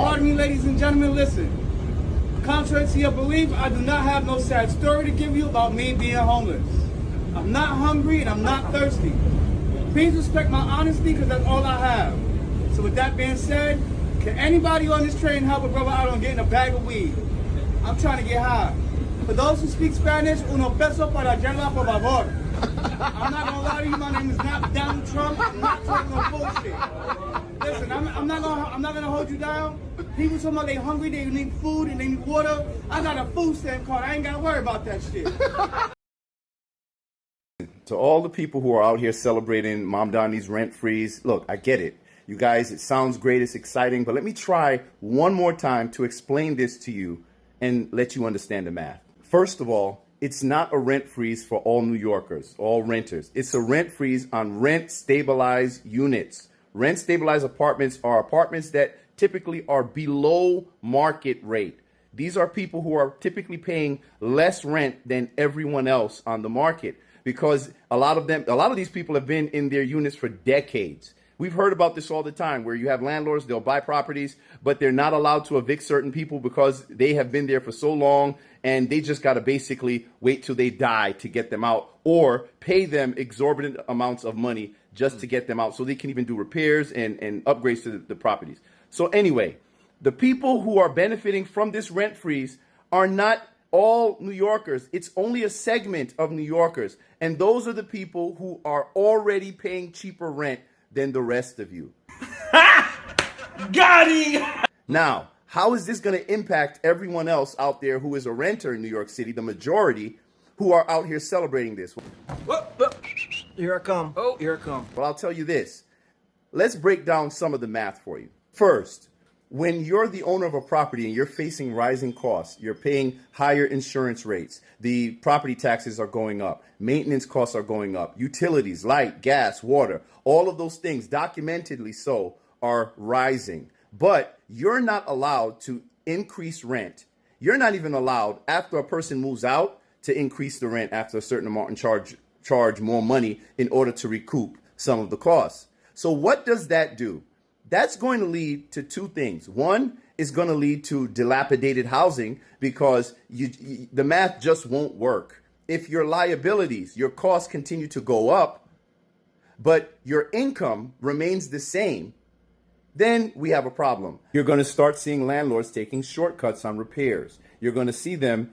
Pardon me, ladies and gentlemen, listen. Contrary to your belief, I do not have no sad story to give you about me being homeless. I'm not hungry and I'm not thirsty. Please respect my honesty because that's all I have. So with that being said, can anybody on this train help a brother out on getting a bag of weed? I'm trying to get high. For those who speak Spanish, uno peso para allá, por favor. I'm not gonna lie to you, my name is not Donald Trump. I'm not talking no bullshit. Listen, I'm not gonna hold you down. People talking about they hungry, they need food, and they need water. I got a food stamp card. I ain't gotta worry about that shit. To all the people who are out here celebrating Mom Donnie's rent freeze, look, I get it. You guys, it sounds great, it's exciting, but let me try one more time to explain this to you and let you understand the math. First of all, it's not a rent freeze for all New Yorkers, all renters. It's a rent freeze on rent-stabilized units. Rent-stabilized apartments are apartments that typically are below market rate. These are people who are typically paying less rent than everyone else on the market because a lot of these people have been in their units for decades. We've heard about this all the time where you have landlords, they'll buy properties, but they're not allowed to evict certain people because they have been there for so long and they just got to basically wait till they die to get them out or pay them exorbitant amounts of money just to get them out so they can even do repairs and upgrades to the properties. So anyway, the people who are benefiting from this rent freeze are not all New Yorkers. It's only a segment of New Yorkers. And those are the people who are already paying cheaper rent than the rest of you. Got him! Now, how is this going to impact everyone else out there who is a renter in New York City, the majority who are out here celebrating this? Here I come. Oh, here I come. Well, I'll tell you this. Let's break down some of the math for you. First, when you're the owner of a property and you're facing rising costs, you're paying higher insurance rates, the property taxes are going up, maintenance costs are going up, utilities, light, gas, water, all of those things, documentedly so, are rising. But you're not allowed to increase rent. You're not even allowed, after a person moves out, to increase the rent after a certain amount and charge more money in order to recoup some of the costs. So what does that do? That's going to lead to two things. One is going to lead to dilapidated housing because the math just won't work. If your liabilities, your costs continue to go up, but your income remains the same, then we have a problem. You're going to start seeing landlords taking shortcuts on repairs. You're going to see them,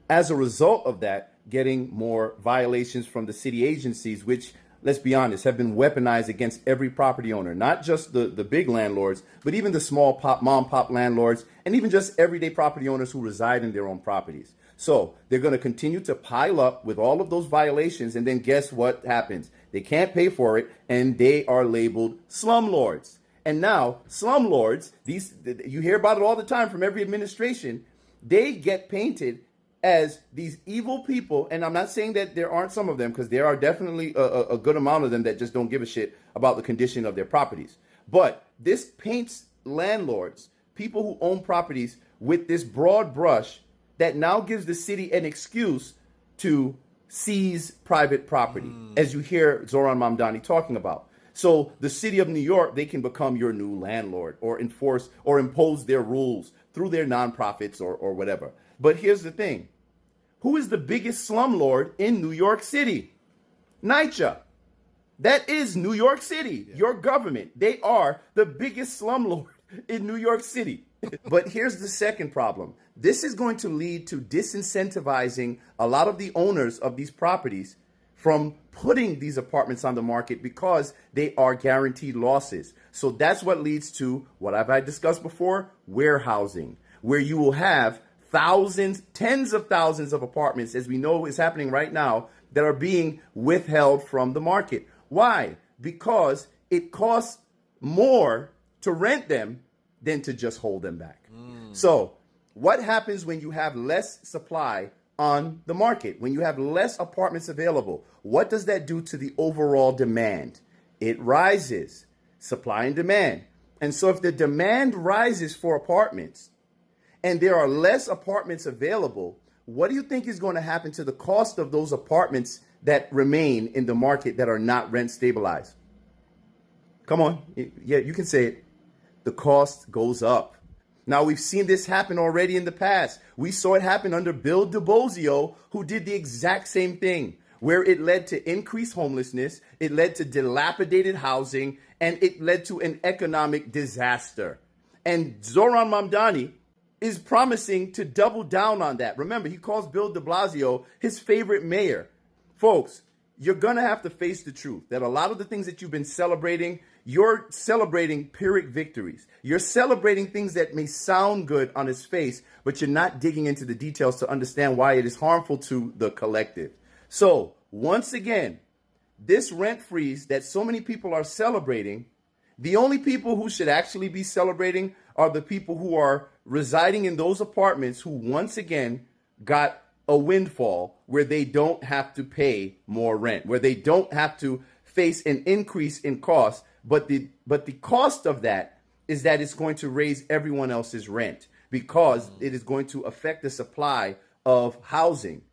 as a result of that, getting more violations from the city agencies, which, let's be honest, have been weaponized against every property owner, not just the big landlords, but even the small mom-pop landlords, and even just everyday property owners who reside in their own properties. So they're going to continue to pile up with all of those violations, and then guess what happens? They can't pay for it, and they are labeled slumlords. And now, slumlords, you hear about it all the time from every administration, they get painted as these evil people, and I'm not saying that there aren't some of them, because there are definitely a good amount of them that just don't give a shit about the condition of their properties. But this paints landlords, people who own properties, with this broad brush that now gives the city an excuse to seize private property, as you hear Zoran Mamdani talking about. So the city of New York, they can become your new landlord or enforce or impose their rules through their nonprofits or whatever. But here's the thing. Who is the biggest slumlord in New York City? NYCHA. That is New York City, your government. They are the biggest slumlord in New York City. But here's the second problem. This is going to lead to disincentivizing a lot of the owners of these properties from putting these apartments on the market because they are guaranteed losses. So that's what leads to what I've discussed before, warehousing, where you will have thousands, tens of thousands of apartments, as we know is happening right now, that are being withheld from the market. Why? Because it costs more to rent them than to just hold them back. So what happens when you have less supply on the market? When you have less apartments available, what does that do to the overall demand? It rises, supply and demand. And so if the demand rises for apartments and there are less apartments available, what do you think is going to happen to the cost of those apartments that remain in the market that are not rent stabilized? Come on. Yeah, you can say it. The cost goes up. Now, we've seen this happen already in the past. We saw it happen under Bill de Blasio, who did the exact same thing, where it led to increased homelessness, it led to dilapidated housing, and it led to an economic disaster. And Zoran Mamdani is promising to double down on that. Remember, he calls Bill de Blasio his favorite mayor. Folks, you're going to have to face the truth that a lot of the things that you've been celebrating, you're celebrating Pyrrhic victories. You're celebrating things that may sound good on its face, but you're not digging into the details to understand why it is harmful to the collective. So, once again, this rent freeze that so many people are celebrating, the only people who should actually be celebrating are the people who are residing in those apartments who once again got a windfall where they don't have to pay more rent, where they don't have to face an increase in cost, but the cost of that is that it's going to raise everyone else's rent because it is going to affect the supply of housing.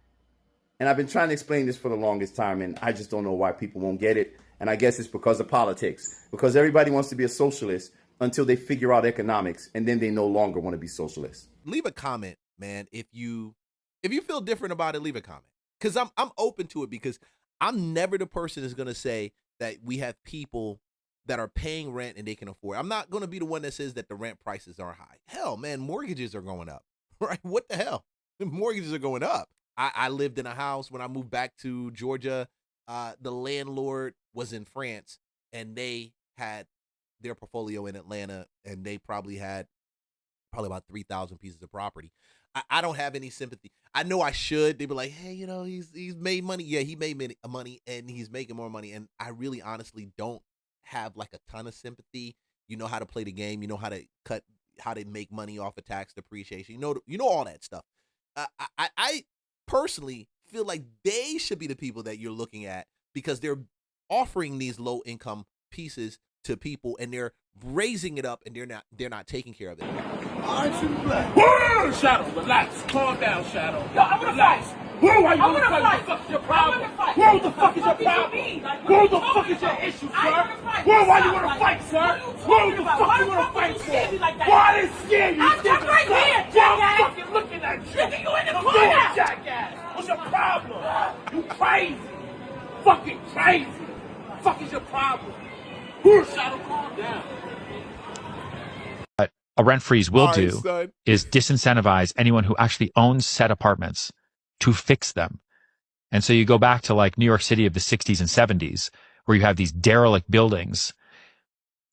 And I've been trying to explain this for the longest time, and I just don't know why people won't get it. And I guess it's because of politics, because everybody wants to be a socialist until they figure out economics, and then they no longer want to be socialists. Leave a comment, man. If you feel different about it, leave a comment. Because I'm open to it, because I'm never the person that's going to say that we have people that are paying rent and they can afford. I'm not going to be the one that says that the rent prices are high. Hell, man, mortgages are going up, right? What the hell? The mortgages are going up. I lived in a house when I moved back to Georgia. The landlord was in France, and they had their portfolio in Atlanta, and they probably had about 3,000 pieces of property. I don't have any sympathy. I know I should. They'd be like, hey, you know, he's made money. Yeah, he made money, and he's making more money. And I really honestly don't have like a ton of sympathy. You know how to play the game. You know how to make money off of tax depreciation. You know all that stuff. I personally feel like they should be the people that you're looking at, because they're offering these low income pieces to people, and they're raising it up, and they're not taking care of it. Aren't you black? Whoa, Shadow, relax. Calm down, Shadow. Yo, I'm gonna fight. Whoa, why you wanna fight? What the fuck is your problem? What the fuck is your problem? What the fuck is your issue, sir? Whoa, why you wanna fight, sir? What the fuck you wanna fight for? Why they scared you? I'm right here, jackass. I'm fucking looking at you. Nigga, you in the corner. Jackass. What's your problem? You crazy. Fucking crazy. Fuck is your problem? Shadow, calm down. What a rent freeze will do son. is disincentivize anyone who actually owns said apartments to fix them. And so you go back to like New York City of the 60s and 70s, where you have these derelict buildings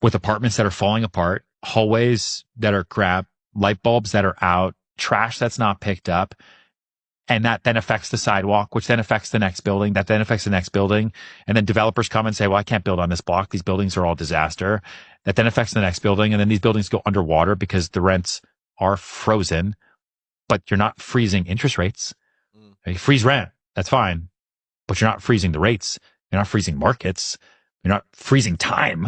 with apartments that are falling apart, hallways that are crap, light bulbs that are out, trash that's not picked up. And that then affects the sidewalk, which then affects the next building, that then affects the next building. And then developers come and say, well, I can't build on this block. These buildings are all disaster. That then affects the next building. And then these buildings go underwater because the rents are frozen, but you're not freezing interest rates. You freeze rent, that's fine, but you're not freezing the rates. You're not freezing markets. You're not freezing time.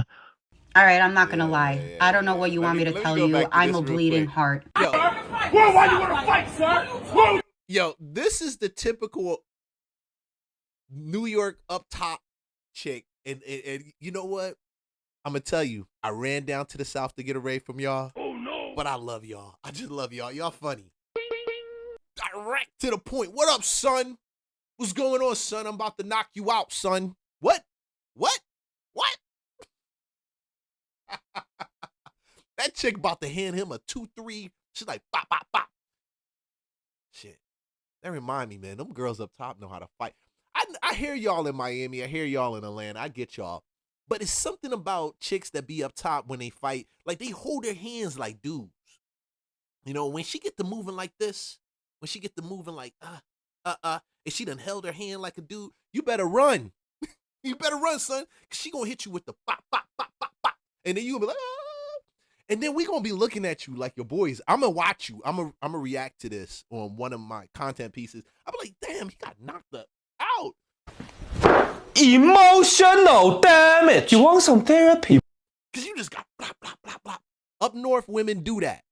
All right, I'm not going to lie. I don't know what you want me to tell you. I'm a bleeding heart. Whoa, why you wanna fight, sir? Whoa. Yo, this is the typical New York up top chick. And you know what? I'm going to tell you, I ran down to the South to get away from y'all. Oh, no. But I love y'all. I just love y'all. Y'all funny. Direct to the point. What up, son? What's going on, son? I'm about to knock you out, son. What? That chick about to hand him a 2-3. She's like, bop, bop, bop. Shit. That remind me, man, them girls up top know how to fight. I hear y'all in Miami. I hear y'all in Atlanta. I get y'all. But it's something about chicks that be up top when they fight. Like, they hold their hands like dudes. You know, when she get to moving like this, when she get to moving like, and she done held her hand like a dude, you better run. You better run, son, because she going to hit you with the bop, bop, bop, bop, bop. And then you be like, ah. And then we going to be looking at you like your boys. I'm going to watch you. I'm going to react to this on one of my content pieces. I'll be like, damn, he got knocked out. Emotional damage. You want some therapy? Because you just got blah, blah, blah, blah. Up north, women do that.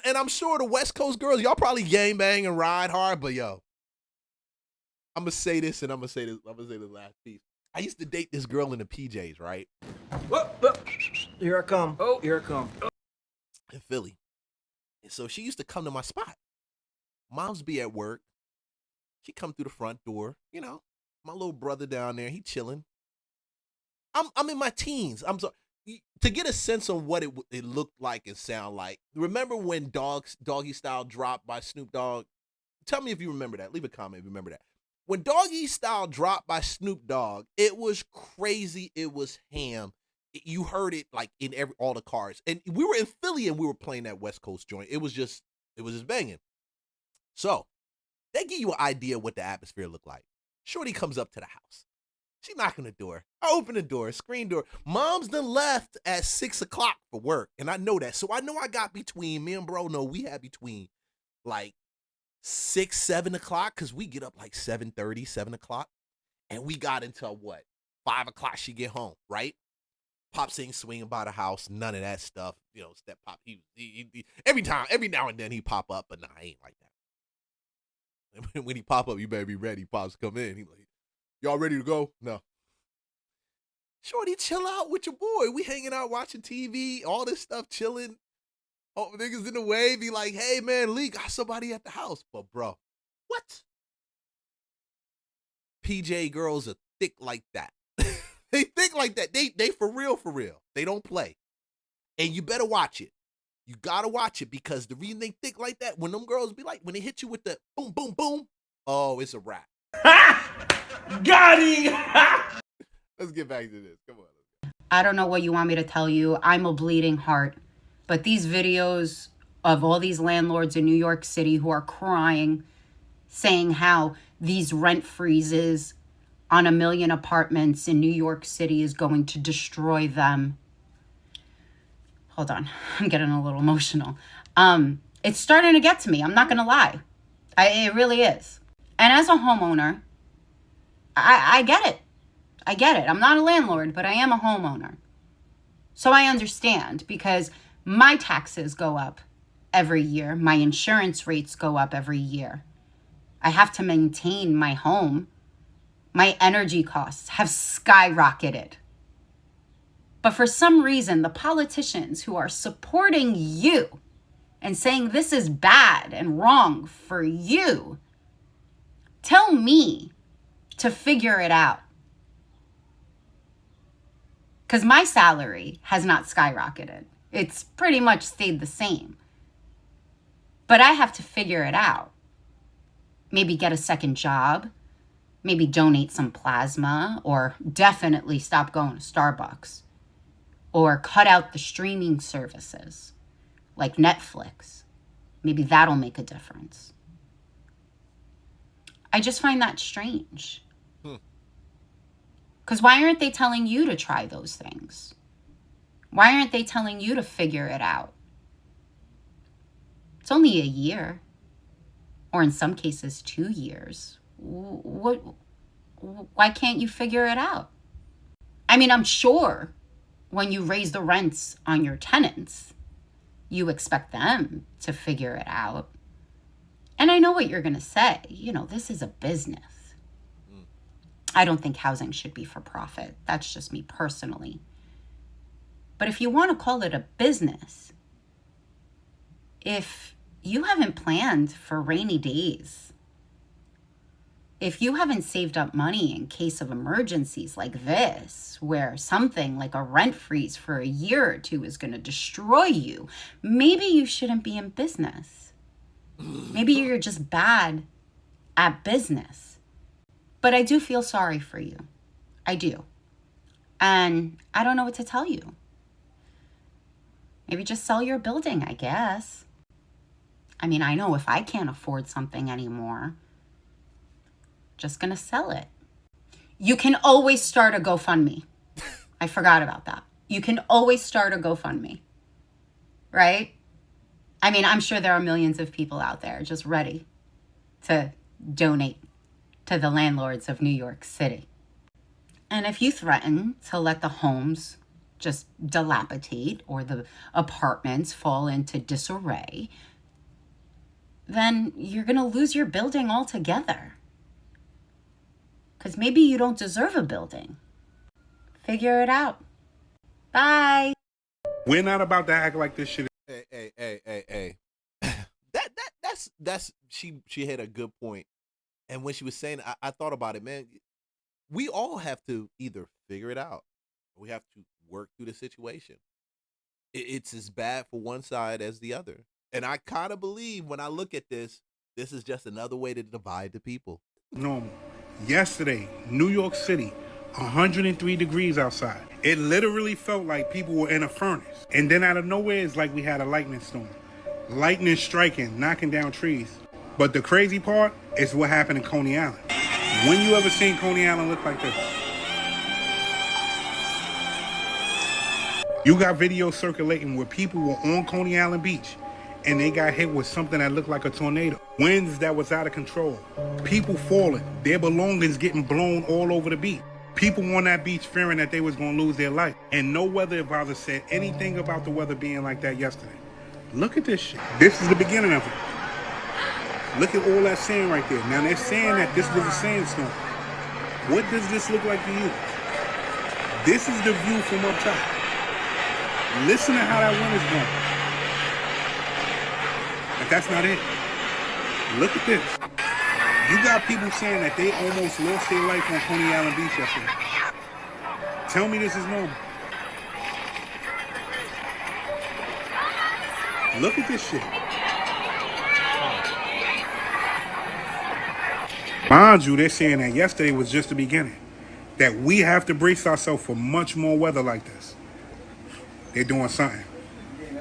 And I'm sure the West Coast girls, y'all probably gang bang and ride hard, but yo, I'm going to say this and I'm going to say this last piece. I used to date this girl in the PJs, right? Here I come. Here I come. In Philly. And so she used to come to my spot. Moms be at work. She come through the front door. You know, my little brother down there, he chilling. I'm in my teens. I'm sorry. To get a sense on what it looked like and sound like. Remember when Doggy Style dropped by Snoop Dogg? Tell me if you remember that. Leave a comment if you remember that. When Doggy Style dropped by Snoop Dogg, it was crazy. It was ham. You heard it like in all the cars. And we were in Philly and we were playing that West Coast joint. It was just banging. So that give you an idea of what the atmosphere looked like. Shorty comes up to the house. She knock on the door. I open the door, screen door. Mom's done left at 6 o'clock for work. And I know that. So I know I got between, me and bro know we had between like 6, 7 o'clock. Cause we get up like 7:30, 7 o'clock. And we got until what? 5 o'clock she get home, right? Pops ain't swinging by the house. None of that stuff. You know, Step Pop. He every now and then he pop up, but nah, I ain't like that. And when he pop up, you better be ready. Pops come in. He like, y'all ready to go? No. Shorty, chill out with your boy. We hanging out watching TV, all this stuff, chilling. Oh, niggas in the way be like, hey, man, Lee, got somebody at the house. But, bro, what? PJ girls are thick like that. They think like that. They for real, for real. They don't play. And you better watch it. You gotta watch it because the reason they think like that, when them girls be like, when they hit you with the boom, boom, boom, oh, it's a wrap. Got him! Let's get back to this. Come on. I don't know what you want me to tell you. I'm a bleeding heart. But these videos of all these landlords in New York City who are crying, saying how these rent freezes on 1 million apartments in New York City is going to destroy them. Hold on, I'm getting a little emotional. It's starting to get to me. I'm not gonna lie. It really is. And as a homeowner, I get it. I get it. I'm not a landlord, but I am a homeowner. So I understand because my taxes go up every year. My insurance rates go up every year. I have to maintain my home. My energy costs have skyrocketed. But for some reason, the politicians who are supporting you and saying this is bad and wrong for you tell me to figure it out. Because my salary has not skyrocketed. It's pretty much stayed the same. But I have to figure it out. Maybe get a second job. Maybe donate some plasma. Or definitely stop going to Starbucks. Or cut out the streaming services like Netflix. Maybe that'll make a difference. I just find that strange. Because why aren't they telling you to try those things? Why aren't they telling you to figure it out? It's only a year. Or in some cases, 2 years. Why can't you figure it out? I mean, I'm sure when you raise the rents on your tenants, you expect them to figure it out. And I know what you're going to say. You know, this is a business. I don't think housing should be for profit. That's just me personally. But if you want to call it a business, if you haven't planned for rainy days, if you haven't saved up money in case of emergencies like this, where something like a rent freeze for a year or two is going to destroy you, maybe you shouldn't be in business. Maybe you're just bad at business. But I do feel sorry for you. I do. And I don't know what to tell you. Maybe just sell your building, I guess. I mean, I know if I can't afford something anymore, just gonna sell it. You can always start a GoFundMe. I forgot about that. You can always start a GoFundMe, right? I mean, I'm sure there are millions of people out there just ready to donate to the landlords of New York City. And if you threaten to let the homes just dilapidate or the apartments fall into disarray, then you're going to lose your building altogether. Because maybe you don't deserve a building. Figure it out. Bye. We're not about to act like this shit. Hey. she had a good point. And when she was saying, I thought about it, man. We all have to either figure it out, or we have to work through the situation. It's as bad for one side as the other. And I kind of believe when I look at this is just another way to divide the people. Normal. Yesterday, New York City, 103 degrees outside. It literally felt like people were in a furnace. And then out of nowhere, it's like we had a lightning storm. Lightning striking, knocking down trees. But the crazy part is what happened in Coney Island. When you ever seen Coney Island look like this? You got videos circulating where people were on Coney Island Beach and they got hit with something that looked like a tornado. Winds that was out of control. People falling. Their belongings getting blown all over the beach. People on that beach fearing that they was going to lose their life. And no weather advisor said anything about the weather being like that yesterday. Look at this shit. This is the beginning of it. Look at all that sand right there. Now they're saying that this was a sandstorm. What does this look like to you? This is the view from up top. Listen to how that wind is blowing. But that's not it. Look at this. You got people saying that they almost lost their life on Coney Island Beach yesterday. Tell me this is normal. Look at this shit. Mind you, they're saying that yesterday was just the beginning. That we have to brace ourselves for much more weather like this. They're doing something.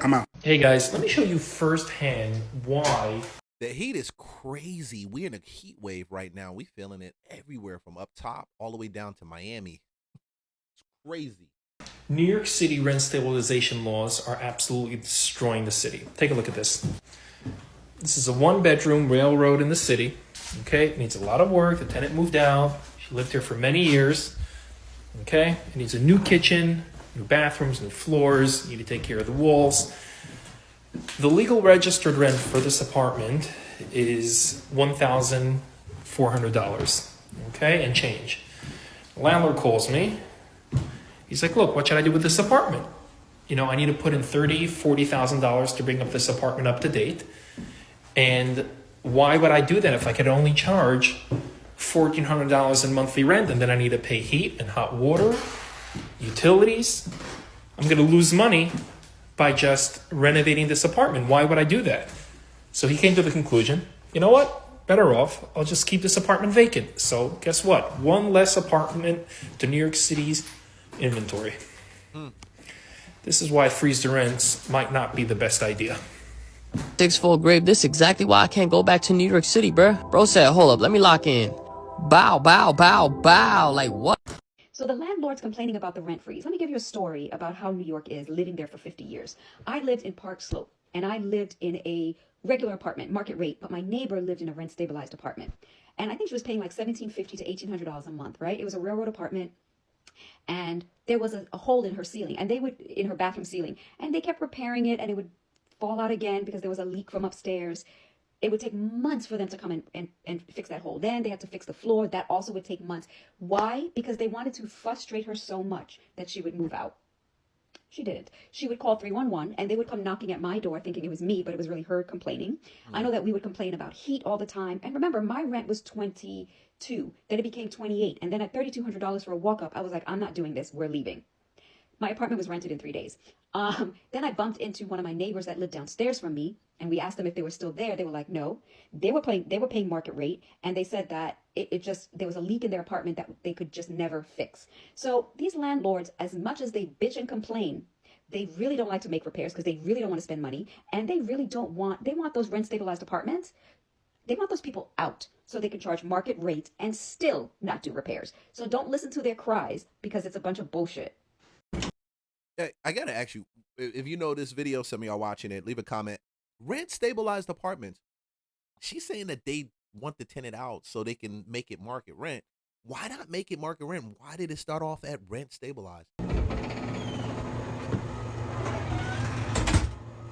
I'm out. Hey guys, let me show you firsthand why. The heat is crazy. We're in a heat wave right now. We feeling it everywhere from up top all the way down to Miami. It's crazy. New York City rent stabilization laws are absolutely destroying the city. Take a look at this. This is a one-bedroom railroad in the city. Okay, it needs a lot of work. The tenant moved out. She lived here for many years. Okay, it needs a new kitchen, new bathrooms, new floors. You need to take care of the walls. The legal registered rent for this apartment is $1,400. Okay, and change. The landlord calls me. He's like, look, what should I do with this apartment? You know, I need to put in $30,000, $40,000 to bring up this apartment up to date. And why would I do that if I could only charge $1,400 in monthly rent and then I need to pay heat and hot water, utilities? I'm going to lose money by just renovating this apartment. Why would I do that? So he came to the conclusion, you know what? Better off, I'll just keep this apartment vacant. So guess what? One less apartment to New York City's inventory. This is why freeze the rents might not be the best idea. Full grave. This is exactly why I can't go back to New York City, bruh. Bro said, hold up, let me lock in. Bow, bow, bow, bow. Like what? So the landlord's complaining about the rent freeze. Let me give you a story about how New York is living there for 50 years. I lived in Park Slope, and I lived in a regular apartment, market rate, but my neighbor lived in a rent-stabilized apartment. And I think she was paying like $1,750 to $1,800 a month, right? It was a railroad apartment, and there was a hole in her ceiling, and in her bathroom ceiling, and they kept repairing it, and it would fall out again because there was a leak from upstairs. It would take months for them to come and fix that hole. Then they had to fix the floor. That also would take months. Why? Because they wanted to frustrate her so much that she would move out. She didn't. She would call 311 and they would come knocking at my door thinking it was me, but it was really her complaining. I know that we would complain about heat all the time. And remember, my rent was $22. Then it became $28. And then at $3,200 for a walk-up, I was like, I'm not doing this. We're leaving. My apartment was rented in 3 days. Then I bumped into one of my neighbors that lived downstairs from me, and we asked them if they were still there. They were like, no. They were paying market rate, and they said that there was a leak in their apartment that they could just never fix. So these landlords, as much as they bitch and complain, they really don't like to make repairs because they really don't want to spend money, and they want those rent stabilized apartments. They want those people out so they can charge market rates and still not do repairs. So don't listen to their cries because it's a bunch of bullshit. I gotta ask you, if you know this video, some of y'all watching it, leave a comment. Rent stabilized apartments. She's saying that they want the tenant out so they can make it market rent. Why not make it market rent? Why did it start off at rent stabilized?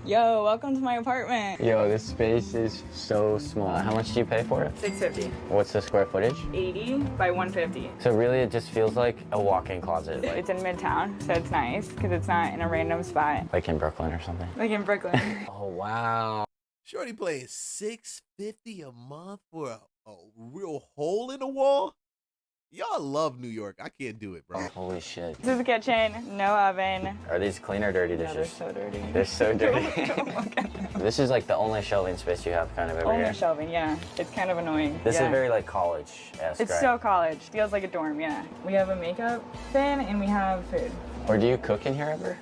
Yo, welcome to my apartment. Yo, this space is so small. How much do you pay for it? $650. What's the square footage? 80 by 150. So really it just feels like a walk-in closet. It's in Midtown, so it's nice because it's not in a random spot. Like in Brooklyn or something? Like in Brooklyn. Oh, wow. Shorty playing $650 a month for a real hole in the wall. Y'all love New York. I can't do it, bro. Holy shit. This is the kitchen, no oven. Are these clean or dirty dishes? Yeah, they're so dirty. They're so dirty. Don't look at them. This is like the only shelving space you have kind of over Only here. shelving, yeah. It's kind of annoying. This yeah. is very like college-esque, It's right? so college. Feels like a dorm, yeah. We have a makeup bin and we have food. Or do you cook in here ever?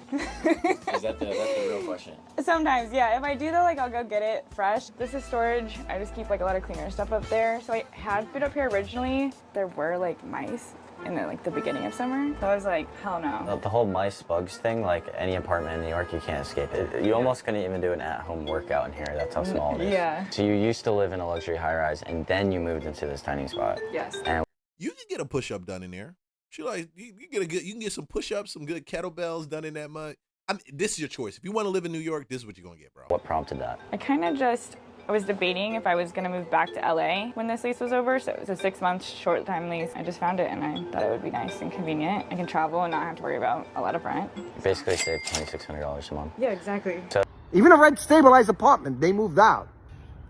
That's the real question. Sometimes, yeah. If I do though, like I'll go get it fresh. This is storage. I just keep like a lot of cleaner stuff up there. So I had food up here originally. There were like mice in the beginning of summer. So I was like, hell no. The whole mice bugs thing, like any apartment in New York, you can't escape it. You almost couldn't even do an at-home workout in here. That's how small it is. Yeah. So you used to live in a luxury high-rise, and then you moved into this tiny spot. Yes. And You can get a push-up done in there. She like you can get some push-ups, some good kettlebells done in that mud. I mean, this is your choice. If you want to live in New York, this is what you're gonna get, bro. what prompted that? I was debating if I was gonna move back to LA when this lease was over, so it was a 6-month short time lease. I just found it and I thought it would be nice and convenient. I can travel and not have to worry about a lot of rent. You basically saved $2,600 a month. Yeah, exactly. So Even a rent-stabilized apartment, they moved out.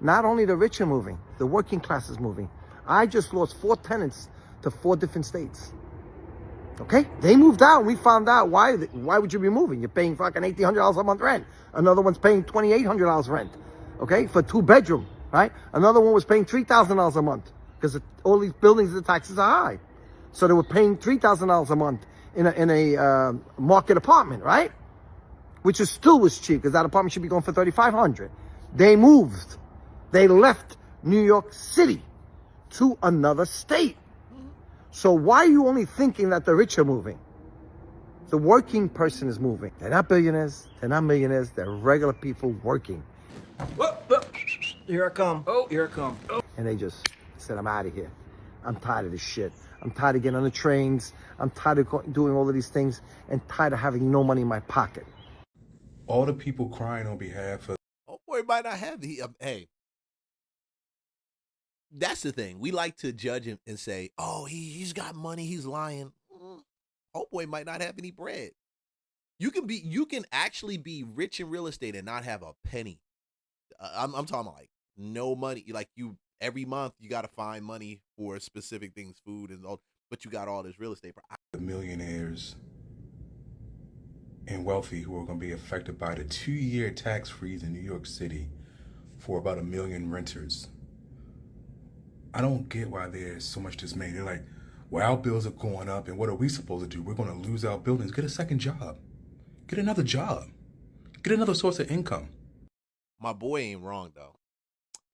Not only the rich are moving, the working class is moving. I just lost 4 tenants to 4 different states. Okay? They moved out, and we found out why would you be moving? You're paying fucking $1,800 a month rent. Another one's paying $2,800 rent. Okay? For 2-bedroom, right? Another one was paying $3,000 a month because all these buildings, the taxes are high. So they were paying $3,000 a month in a market apartment, right? Which is still was cheap because that apartment should be going for $3,500. They moved. They left New York City to another state. So why are you only thinking that the rich are moving? The working person is moving. They're not billionaires. They're not millionaires. They're regular people working. Here I come. Oh, here I come. Oh. And they just said, I'm out of here. I'm tired of this shit. I'm tired of getting on the trains. I'm tired of doing all of these things and tired of having no money in my pocket. All the people crying on behalf of... Oh boy, might not have the... hey. That's the thing. We like to judge him and say, oh, he's got money, he's lying. Oh boy, might not have any bread. You can actually be rich in real estate and not have a penny. I'm talking about like no money. Like every month you got to find money for specific things, food and all, but you got all this real estate. The millionaires and wealthy who are going to be affected by the 2-year tax freeze in New York City for about 1 million renters. I don't get why there's so much dismay. They're like, well, our bills are going up, and what are we supposed to do? We're going to lose our buildings. Get a second job. Get another job. Get another source of income. My boy ain't wrong, though.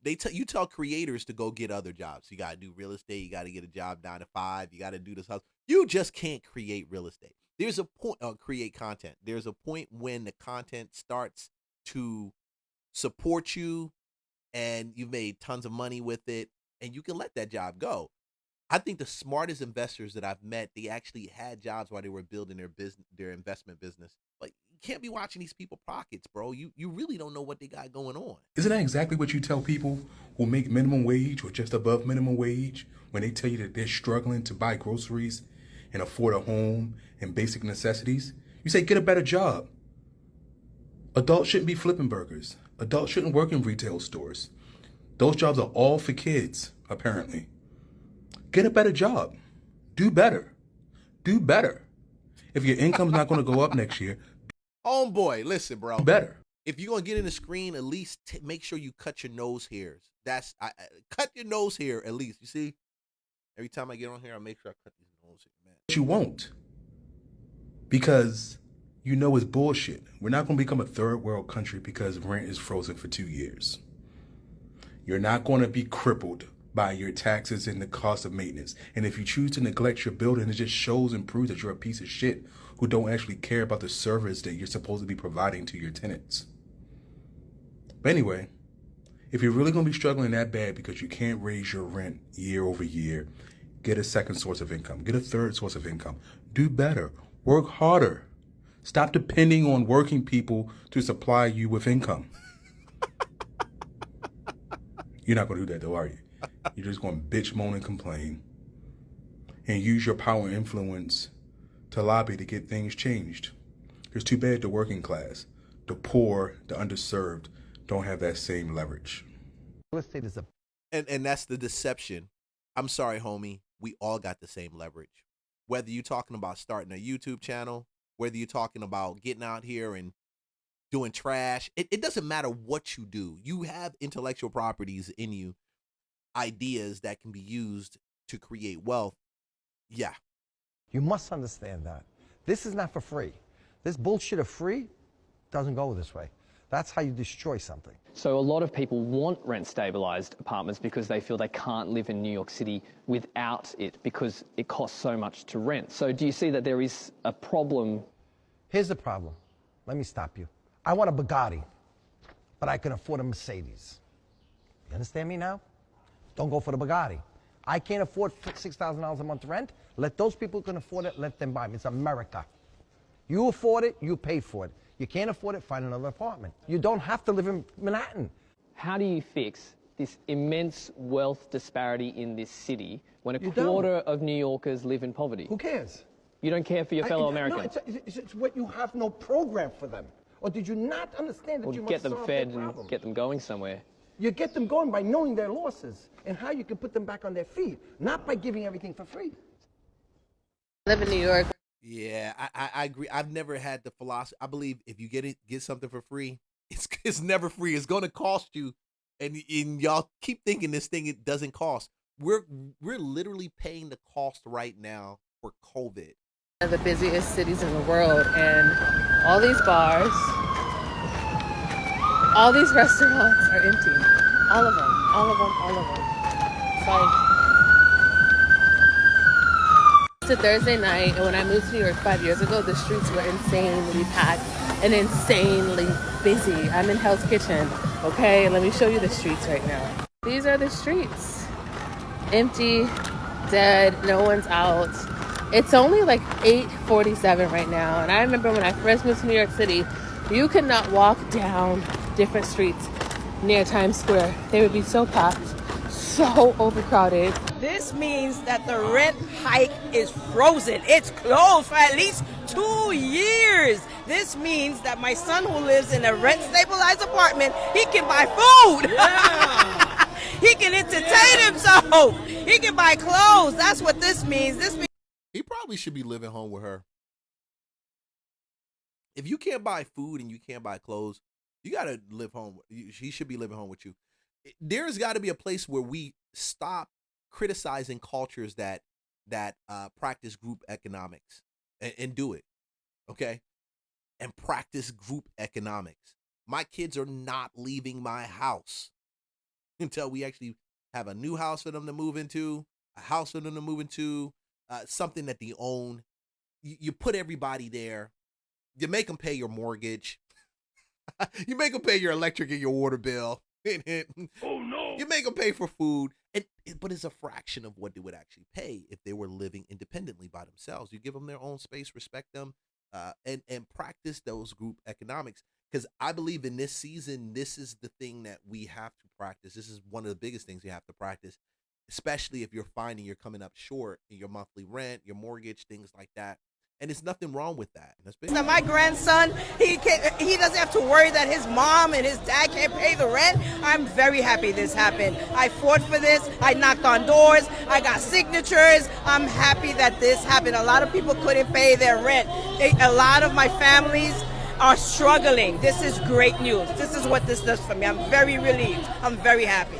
You tell creators to go get other jobs. You got to do real estate. You got to get a job 9 to 5. You got to do this house. You just can't create real estate. There's a point, create content. There's a point when the content starts to support you and you've made tons of money with it. And you can let that job go. I think the smartest investors that I've met, they actually had jobs while they were building their investment business. Like, you can't be watching these people pockets, bro. You really don't know what they got going on. Isn't that exactly what you tell people who make minimum wage or just above minimum wage when they tell you that they're struggling to buy groceries and afford a home and basic necessities? You say, get a better job. Adults shouldn't be flipping burgers. Adults shouldn't work in retail stores. Those jobs are all for kids, apparently. Get a better job. Do better. Do better. If your income's not going to go up next year, homeboy, listen, bro. Do better. If you're going to get in the screen, at least make sure you cut your nose hairs. Cut your nose hair at least. You see? Every time I get on here, I make sure I cut these nose hair, man. But you won't. Because you know it's bullshit. We're not going to become a third world country because rent is frozen for 2 years. You're not going to be crippled by your taxes and the cost of maintenance. And if you choose to neglect your building, it just shows and proves that you're a piece of shit who don't actually care about the service that you're supposed to be providing to your tenants. But anyway, if you're really going to be struggling that bad because you can't raise your rent year over year, get a second source of income. Get a third source of income. Do better. Work harder. Stop depending on working people to supply you with income. You're not going to do that though, are you? You're just going to bitch, moan, and complain and use your power and influence to lobby to get things changed. It's too bad the working class, the poor, the underserved, don't have that same leverage. Real estate is a... And that's the deception. I'm sorry, homie. We all got the same leverage. Whether you're talking about starting a YouTube channel, whether you're talking about getting out here and doing trash, it doesn't matter what you do. You have intellectual properties in you, ideas that can be used to create wealth. Yeah. You must understand that. This is not for free. This bullshit of free doesn't go this way. That's how you destroy something. So a lot of people want rent-stabilized apartments because they feel they can't live in New York City without it because it costs so much to rent. So do you see that there is a problem? Here's the problem. Let me stop you. I want a Bugatti, but I can afford a Mercedes. You understand me now? Don't go for the Bugatti. I can't afford $6,000 a month rent. Let those people who can afford it, let them buy them. It's America. You afford it, you pay for it. You can't afford it, find another apartment. You don't have to live in Manhattan. How do you fix this immense wealth disparity in this city when a quarter of New Yorkers live in poverty? Who cares? You don't care for your fellow Americans? No, it's what you have no program for them. Or did you not understand that you must get them solve fed their problems? and get them going somewhere. You get them going by knowing their losses and how you can put them back on their feet, not by giving everything for free. Live in New York. Yeah, I agree. I've never had the philosophy. I believe if you get something for free, it's never free. It's going to cost you, and y'all keep thinking this thing it doesn't cost. We're literally paying the cost right now for COVID. One of the busiest cities in the world, and all these bars, all these restaurants are empty. All of them, all of them, all of them. It's like, it's a Thursday night, and when I moved to New York 5 years ago, the streets were insanely packed and insanely busy. I'm in Hell's Kitchen, okay? Let me show you the streets right now. These are the streets. Empty, dead, no one's out. It's only like 8:47 right now, and I remember when I first moved to New York City, you could not walk down different streets near Times Square. They would be so packed, so overcrowded. This means that the rent hike is frozen. It's closed for at least 2 years. This means that my son who lives in a rent-stabilized apartment, he can buy food. Yeah. He can entertain himself. He can buy clothes. That's what this means. He probably should be living home with her. If you can't buy food and you can't buy clothes, you got to live home. He should be living home with you. There's got to be a place where we stop criticizing cultures that practice group economics and do it, okay? And practice group economics. My kids are not leaving my house until we actually have a new house for them to move into, a house for them to move into, something that they own. You put everybody there. You make them pay your mortgage. You make them pay your electric and your water bill. Oh no! You make them pay for food, but it's a fraction of what they would actually pay if they were living independently by themselves. You give them their own space, respect them, and practice those group economics. Because I believe in this season, this is the thing that we have to practice. This is one of the biggest things you have to practice, especially if you're finding you're coming up short in your monthly rent, your mortgage, things like that. And there's nothing wrong with that. Now my grandson, he doesn't have to worry that his mom and his dad can't pay the rent. I'm very happy this happened. I fought for this. I knocked on doors. I got signatures. I'm happy that this happened. A lot of people couldn't pay their rent. A lot of my families are struggling. This is great news. This is what this does for me. I'm very relieved. I'm very happy.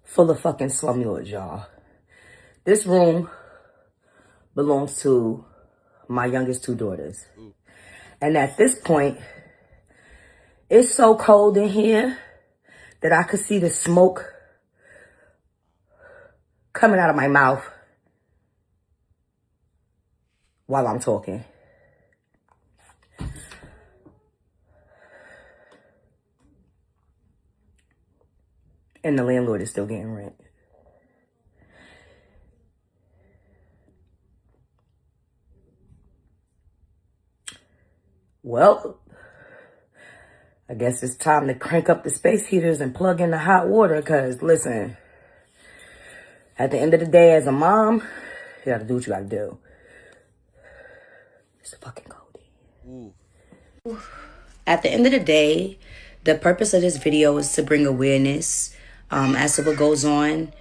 Full of fucking slumlords, y'all. This room belongs to my youngest two daughters. And at this point, it's so cold in here that I could see the smoke coming out of my mouth while I'm talking. And the landlord is still getting rent. Well, I guess it's time to crank up the space heaters and plug in the hot water, because listen, At the end of the day, as a mom, you gotta do what you gotta do. It's a fucking Goldie. At the end of the day, the purpose of this video is to bring awareness as to what goes on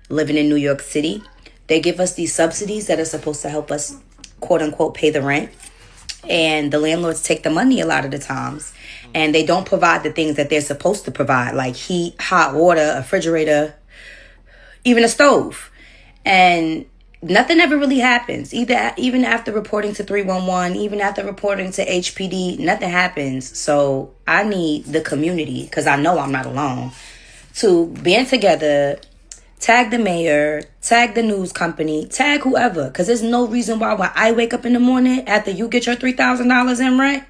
living in New York City. They give us these subsidies that are supposed to help us, quote unquote, pay the rent. And the landlords take the money a lot of the times. And they don't provide the things that they're supposed to provide, like heat, hot water, a refrigerator, even a stove. And nothing ever really happens. Even after reporting to 311, even after reporting to HPD, nothing happens. So I need the community, because I know I'm not alone, to band together, tag the mayor, tag the news company, tag whoever. Because there's no reason why when I wake up in the morning after you get your $3,000 in rent,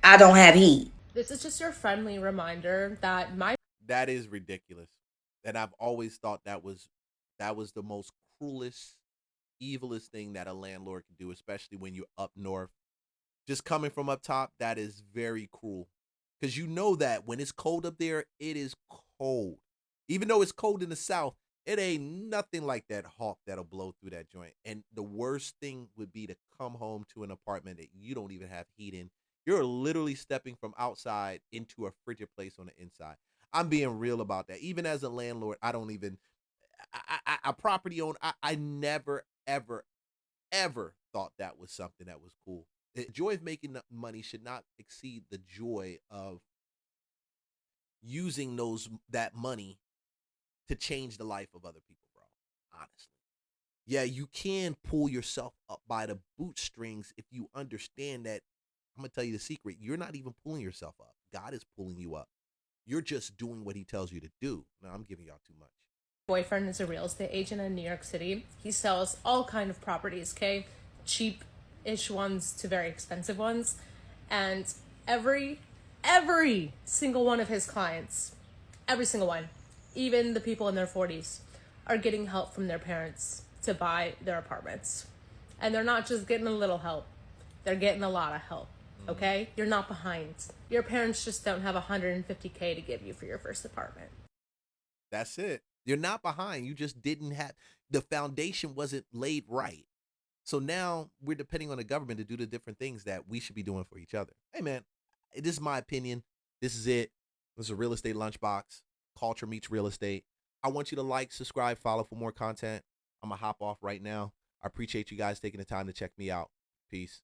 I don't have heat. This is just your friendly reminder that That is ridiculous. And I've always thought that was the most cruelest, evilest thing that a landlord can do, especially when you're up north. Just coming from up top, that is very cruel. Because you know that when it's cold up there, it is cold. Even though it's cold in the south, it ain't nothing like that hawk that'll blow through that joint. And the worst thing would be to come home to an apartment that you don't even have heat in. You're literally stepping from outside into a frigid place on the inside. I'm being real about that. Even as a landlord, I don't even, a property owner, I never, ever, ever thought that was something that was cool. The joy of making money should not exceed the joy of using that money to change the life of other people, bro. Honestly. Yeah, you can pull yourself up by the bootstrings if you understand that. I'm going to tell you the secret. You're not even pulling yourself up. God is pulling you up. You're just doing what he tells you to do. Now, I'm giving y'all too much. boyfriend is a real estate agent in New York City. He sells all kind of properties, okay? Cheap-ish ones to very expensive ones. And every single one of his clients, every single one, even the people in their 40s, are getting help from their parents to buy their apartments. And they're not just getting a little help. They're getting a lot of help. Okay? You're not behind. Your parents just don't have $150K to give you for your first apartment. That's it. You're not behind. You just didn't have, the foundation wasn't laid right. So now we're depending on the government to do the different things that we should be doing for each other. Hey, man, this is my opinion. This is it. This is a Real Estate Lunchbox. Culture meets real estate. I want you to like, subscribe, follow for more content. I'm going to hop off right now. I appreciate you guys taking the time to check me out. Peace.